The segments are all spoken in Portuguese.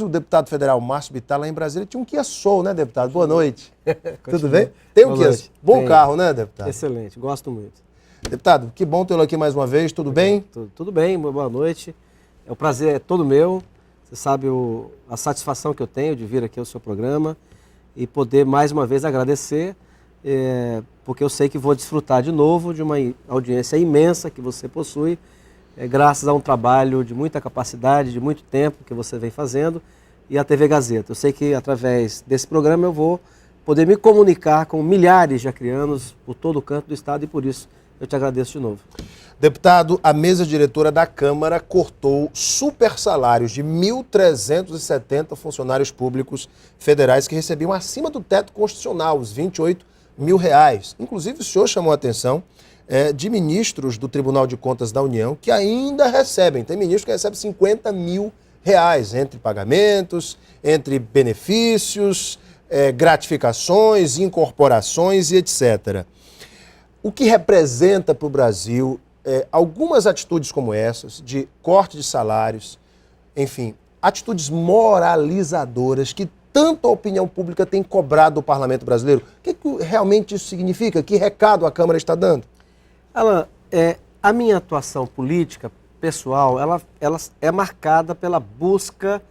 o deputado federal Márcio Bittar, lá em Brasília, tinha um Kia Soul, né, deputado? Boa noite. Tudo bem? Tem um Kia Soul. Bom carro, né, deputado? Excelente, gosto muito. Deputado, que bom tê-lo aqui mais uma vez. Tudo bem? Tudo bem, boa noite. O prazer é todo meu. Você sabe a satisfação que eu tenho de vir aqui ao seu programa e poder mais uma vez agradecer, porque eu sei que vou desfrutar de novo de uma audiência imensa que você possui, graças a um trabalho de muita capacidade, de muito tempo que você vem fazendo, e a TV Gazeta. Eu sei que através desse programa eu vou poder me comunicar com milhares de acrianos por todo o canto do estado e por isso eu te agradeço de novo. Deputado, a mesa diretora da Câmara cortou super salários de 1.370 funcionários públicos federais que recebiam acima do teto constitucional, os R$28 mil. Inclusive, o senhor chamou a atenção de ministros do Tribunal de Contas da União que ainda recebem. Tem ministro que recebe R$50 mil, entre pagamentos, entre benefícios, gratificações, incorporações e etc. O que representa para o Brasil algumas atitudes como essas, de corte de salários, enfim, atitudes moralizadoras que tanto a opinião pública tem cobrado do parlamento brasileiro? O que realmente isso significa? Que recado a Câmara está dando? Alan, a minha atuação política, pessoal, ela é marcada pela busca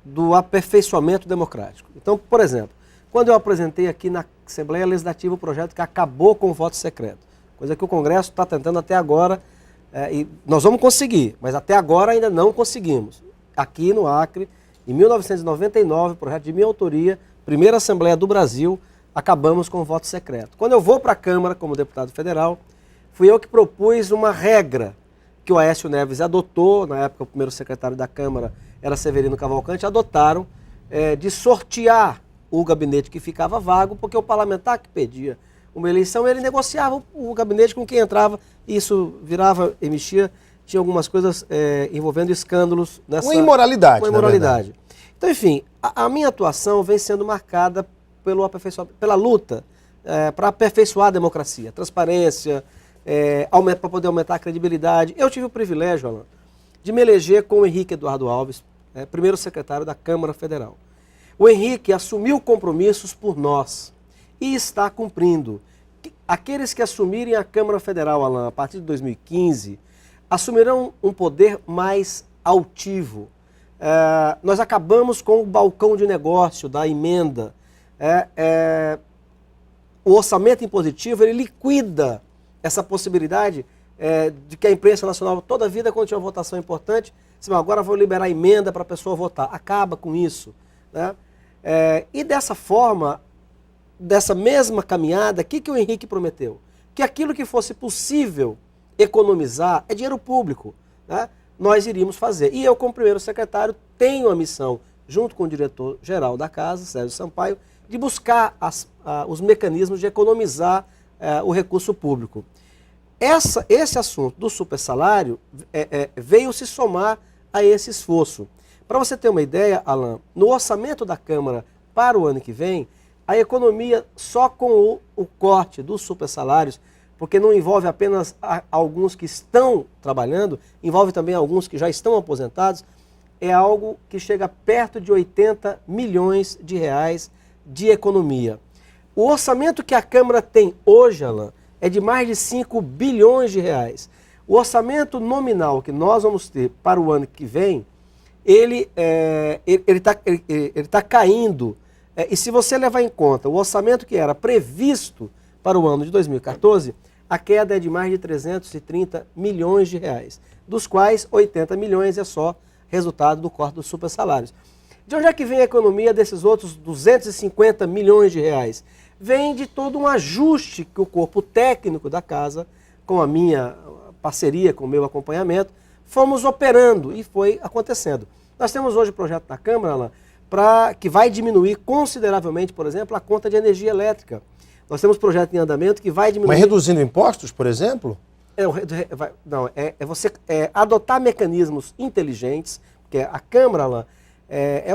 do aperfeiçoamento democrático. Então, por exemplo, quando eu apresentei aqui na Assembleia Legislativa o projeto que acabou com o voto secreto, coisa que o Congresso está tentando até agora, e nós vamos conseguir, mas até agora ainda não conseguimos. Aqui no Acre, em 1999, projeto de minha autoria, primeira Assembleia do Brasil, acabamos com o voto secreto. Quando eu vou para a Câmara como deputado federal, fui eu que propus uma regra que o Aécio Neves adotou, na época o primeiro secretário da Câmara era Severino Cavalcante, adotaram de sortear o gabinete que ficava vago, porque o parlamentar que pedia uma eleição, ele negociava o gabinete com quem entrava, e isso virava e mexia, tinha algumas coisas envolvendo escândalos nessa... Uma imoralidade, uma imoralidade. Então, enfim, a minha atuação vem sendo marcada pela luta para aperfeiçoar a democracia, transparência, para poder aumentar a credibilidade. Eu tive o privilégio, Alan, de me eleger com o Henrique Eduardo Alves, primeiro secretário da Câmara Federal. O Henrique assumiu compromissos por nós e está cumprindo. Aqueles que assumirem a Câmara Federal, Alan, a partir de 2015, assumirão um poder mais altivo. Nós acabamos com o balcão de negócio da emenda. O orçamento impositivo, ele liquida essa possibilidade de que a imprensa nacional, toda a vida, quando tiver uma votação importante, agora vou liberar emenda para a pessoa votar. Acaba com isso, né? E dessa forma, dessa mesma caminhada, o que o Henrique prometeu? Que aquilo que fosse possível economizar é dinheiro público, né? Nós iríamos fazer. E eu, como primeiro secretário, tenho a missão, junto com o diretor-geral da Casa, Sérgio Sampaio, de buscar os mecanismos de economizar o recurso público. Esse assunto do supersalário veio se somar a esse esforço. Para você ter uma ideia, Alan, no orçamento da Câmara para o ano que vem, a economia só com o corte dos supersalários, porque não envolve apenas alguns que estão trabalhando, envolve também alguns que já estão aposentados, é algo que chega perto de 80 milhões de reais de economia. O orçamento que a Câmara tem hoje, Alan, é de mais de 5 bilhões de reais. O orçamento nominal que nós vamos ter para o ano que vem, ele está caindo. E se você levar em conta o orçamento que era previsto para o ano de 2014, a queda é de mais de 330 milhões de reais, dos quais 80 milhões é só resultado do corte dos supersalários. De onde é que vem a economia desses outros 250 milhões de reais? Vem de todo um ajuste que o corpo técnico da Casa, com a minha parceria, com o meu acompanhamento, fomos operando e foi acontecendo. Nós temos hoje projeto na Câmara, Alan, que vai diminuir consideravelmente, por exemplo, a conta de energia elétrica. Nós temos projeto em andamento que vai diminuir... Mas reduzindo impostos, por exemplo? Você adotar mecanismos inteligentes, porque a Câmara, Alan,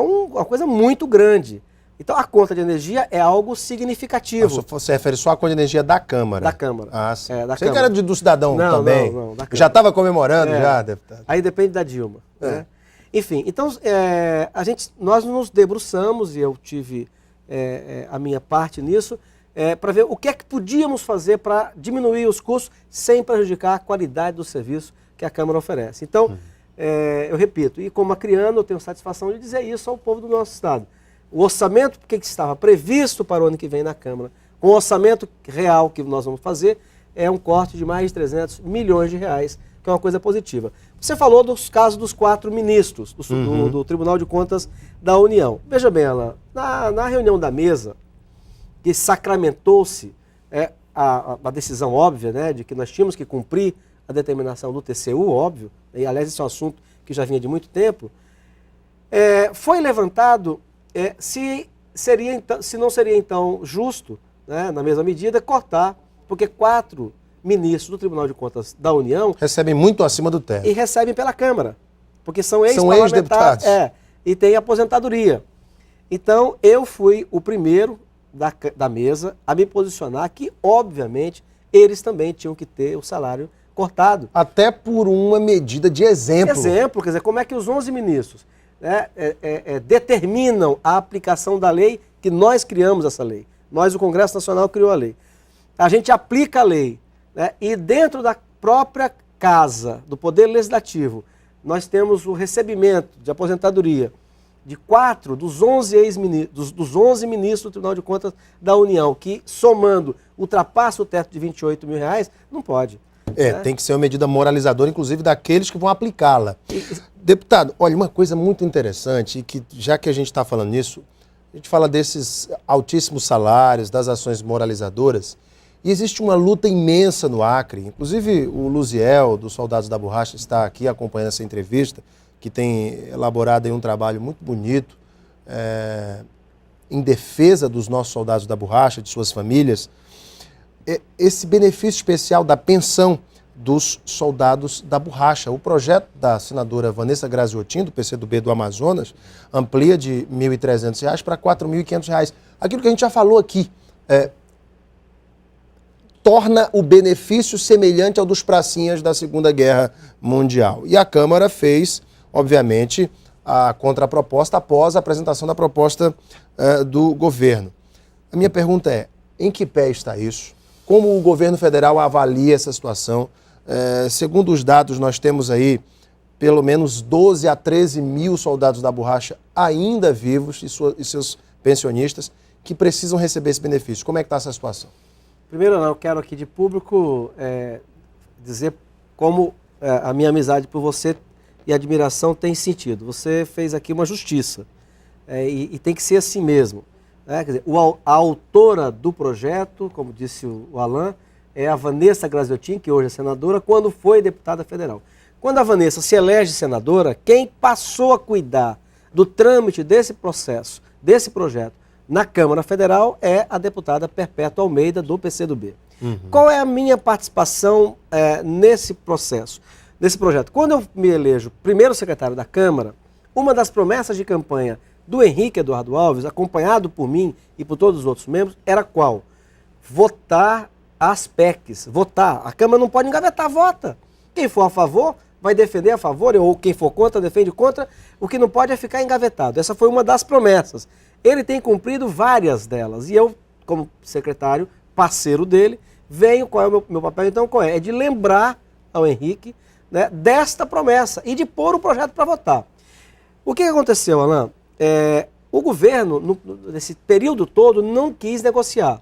uma coisa muito grande. Então, a conta de energia é algo significativo. Você refere só à conta de energia da Câmara? Da Câmara. Ah, sim. Da Você Câmara. que era do cidadão também? Não, da Câmara. Já estava comemorando, já, deputado? Aí depende da Dilma. Né? Enfim, então nós nos debruçamos, e eu tive a minha parte nisso, para ver o que é que podíamos fazer para diminuir os custos sem prejudicar a qualidade do serviço que a Câmara oferece. Então, eu repito, e como acriano, eu tenho satisfação de dizer isso ao povo do nosso Estado. O orçamento que estava previsto para o ano que vem na Câmara, com o orçamento real que nós vamos fazer, é um corte de mais de 300 milhões de reais, que é uma coisa positiva. Você falou dos casos dos 4 ministros do Tribunal de Contas da União. Veja bem, Alain, na reunião da mesa, que sacramentou-se a decisão óbvia, né, de que nós tínhamos que cumprir a determinação do TCU, óbvio, e aliás esse é um assunto que já vinha de muito tempo, foi levantado se não seria então justo, né, na mesma medida, cortar, porque 4 ministros do Tribunal de Contas da União recebem muito acima do teto. E recebem pela Câmara, porque são ex-parlamentares e têm aposentadoria. Então, eu fui o primeiro da mesa a me posicionar que, obviamente, eles também tinham que ter o salário cortado. Até por uma medida de exemplo. Exemplo, quer dizer, como é que os 11 ministros determinam a aplicação da lei, que nós criamos essa lei. Nós, o Congresso Nacional, criou a lei. A gente aplica a lei, né, e dentro da própria casa do Poder Legislativo, nós temos o recebimento de aposentadoria de 4 dos 11 ministros do Tribunal de Contas da União, que, somando, ultrapassa o teto de 28 mil reais, não pode. Tem que ser uma medida moralizadora, inclusive daqueles que vão aplicá-la. Deputado, olha, uma coisa muito interessante, e que já que a gente está falando nisso, a gente fala desses altíssimos salários, das ações moralizadoras, e existe uma luta imensa no Acre. Inclusive o Luziel, dos Soldados da Borracha, está aqui acompanhando essa entrevista, que tem elaborado aí um trabalho muito bonito em defesa dos nossos soldados da borracha, de suas famílias. Esse benefício especial da pensão dos soldados da borracha. O projeto da senadora Vanessa Graziotin, do PCdoB do Amazonas, amplia de R$ 1.300 para R$ 4.500. Aquilo que a gente já falou aqui, torna o benefício semelhante ao dos pracinhas da Segunda Guerra Mundial. E a Câmara fez, obviamente, a contraproposta após a apresentação da proposta do governo. A minha pergunta é, em que pé está isso? Como o governo federal avalia essa situação? Segundo os dados, nós temos aí pelo menos 12 a 13 mil soldados da borracha ainda vivos e seus pensionistas que precisam receber esse benefício. Como é que está essa situação? Primeiro, eu quero aqui de público dizer como a minha amizade por você e admiração tem sentido. Você fez aqui uma justiça e tem que ser assim mesmo. Quer dizer, a autora do projeto, como disse o Alain, é a Vanessa Graziotin, que hoje é senadora, quando foi deputada federal. Quando a Vanessa se elege senadora, quem passou a cuidar do trâmite desse processo, desse projeto, na Câmara Federal é a deputada Perpétua Almeida, do PCdoB. Qual é a minha participação nesse processo, nesse projeto? Quando eu me elejo primeiro secretário da Câmara, uma das promessas de campanha do Henrique Eduardo Alves, acompanhado por mim e por todos os outros membros, era qual? Votar as PECs, votar. A Câmara não pode engavetar, vota. Quem for a favor vai defender a favor, ou quem for contra, defende contra. O que não pode é ficar engavetado. Essa foi uma das promessas. Ele tem cumprido várias delas. E eu, como secretário, parceiro dele, venho, qual é o meu papel então? Qual é? É de lembrar ao Henrique, né, desta promessa e de pôr o projeto para votar. O que aconteceu, Alain? O governo, nesse período todo, não quis negociar.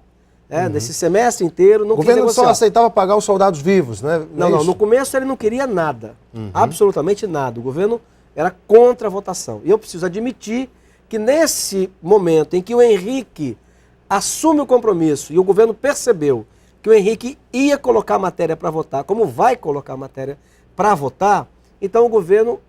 Nesse semestre inteiro, não quis negociar. O governo só aceitava pagar os soldados vivos, né? Não, no começo ele não queria nada, absolutamente nada. O governo era contra a votação. E eu preciso admitir que nesse momento em que o Henrique assume o compromisso e o governo percebeu que o Henrique ia colocar a matéria para votar, como vai colocar a matéria para votar, então o governo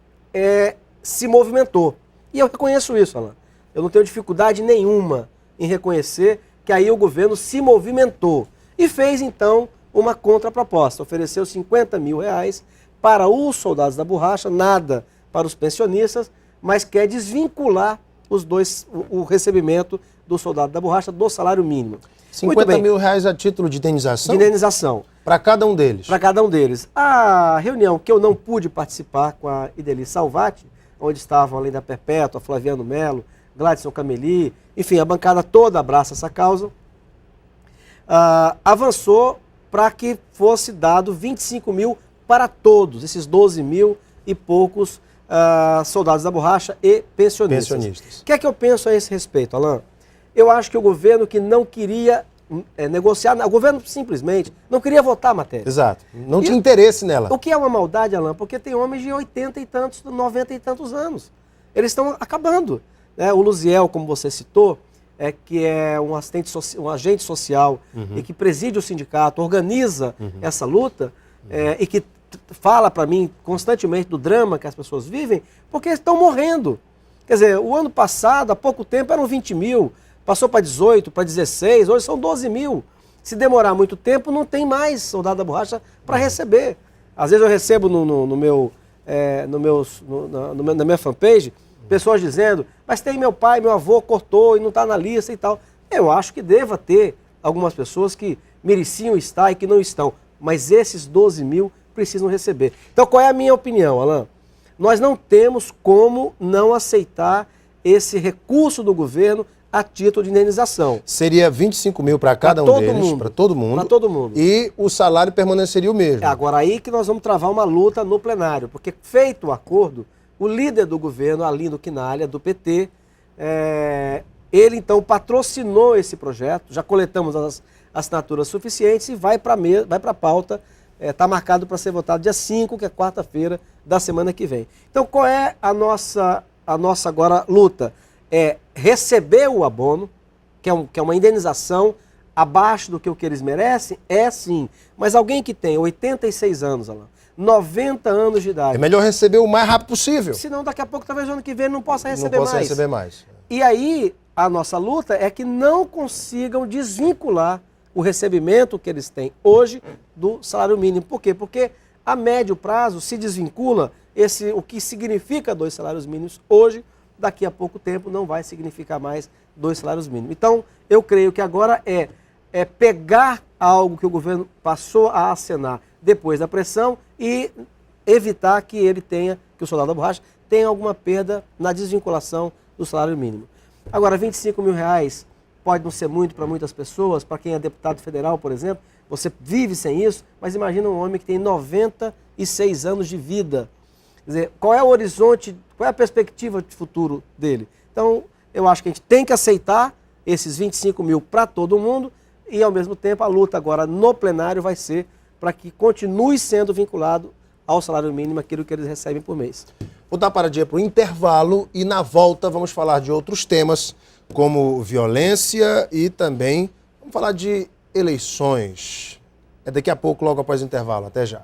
se movimentou. E eu reconheço isso, Alain. Eu não tenho dificuldade nenhuma em reconhecer que aí o governo se movimentou e fez, então, uma contraproposta. Ofereceu 50 mil reais para os soldados da borracha, nada para os pensionistas, mas quer desvincular o recebimento do soldado da borracha do salário mínimo. 50 mil reais a título de indenização? De indenização. Para cada um deles? Para cada um deles. A reunião que eu não pude participar com a Ideli Salvati, onde estavam além da Perpétua, Flaviano Melo, Gladson Cameli, enfim, a bancada toda abraça essa causa, avançou para que fosse dado 25 mil para todos, esses 12 mil e poucos soldados da borracha e pensionistas. O que é que eu penso a esse respeito, Alain? Eu acho que o governo que não queria negociar, o governo simplesmente não queria votar a matéria. Exato, não tinha interesse nela. O que é uma maldade, Alain? Porque tem homens de 80 e tantos, 90 e tantos anos. Eles estão acabando. O Luziel, como você citou, que é um agente social e que preside o sindicato, organiza essa luta e que fala para mim constantemente do drama que as pessoas vivem, porque estão morrendo. Quer dizer, o ano passado, há pouco tempo, eram 20 mil, passou para 18, para 16, hoje são 12 mil. Se demorar muito tempo, não tem mais soldado da borracha para receber. Às vezes eu recebo na minha fanpage pessoas dizendo, mas tem meu pai, meu avô cortou e não está na lista e tal. Eu acho que deva ter algumas pessoas que mereciam estar e que não estão, mas esses 12 mil precisam receber. Então qual é a minha opinião, Alain? Nós não temos como não aceitar esse recurso do governo a título de indenização. Seria 25 mil para cada um deles, para todo mundo. Para todo mundo. E o salário permaneceria o mesmo. Agora aí que nós vamos travar uma luta no plenário, porque feito o acordo, o líder do governo, Arlindo Quinalha, do PT, ele então patrocinou esse projeto, já coletamos as assinaturas suficientes e vai para a pauta, está marcado para ser votado dia 5, que é quarta-feira da semana que vem. Então qual é a nossa agora luta? É receber o abono, que é uma indenização abaixo do que eles merecem, sim. Mas alguém que tem 86 anos, Alain, 90 anos de idade... É melhor receber o mais rápido possível. Senão daqui a pouco, talvez no ano que vem, não possa receber mais. Não possa receber mais. E aí, a nossa luta é que não consigam desvincular o recebimento que eles têm hoje do salário mínimo. Por quê? Porque a médio prazo se desvincula o que significa 2 salários mínimos hoje, daqui a pouco tempo não vai significar mais 2 salários mínimos. Então, eu creio que agora é pegar algo que o governo passou a acenar depois da pressão e evitar que o soldado da borracha tenha alguma perda na desvinculação do salário mínimo. Agora, 25 mil reais pode não ser muito para muitas pessoas, para quem é deputado federal, por exemplo, você vive sem isso, mas imagina um homem que tem 96 anos de vida. Quer dizer, qual é o horizonte, qual é a perspectiva de futuro dele? Então, eu acho que a gente tem que aceitar esses 25 mil para todo mundo e, ao mesmo tempo, a luta agora no plenário vai ser para que continue sendo vinculado ao salário mínimo aquilo que eles recebem por mês. Vou dar paradinha para o intervalo e, na volta, vamos falar de outros temas, como violência e também vamos falar de eleições. É daqui a pouco, logo após o intervalo. Até já.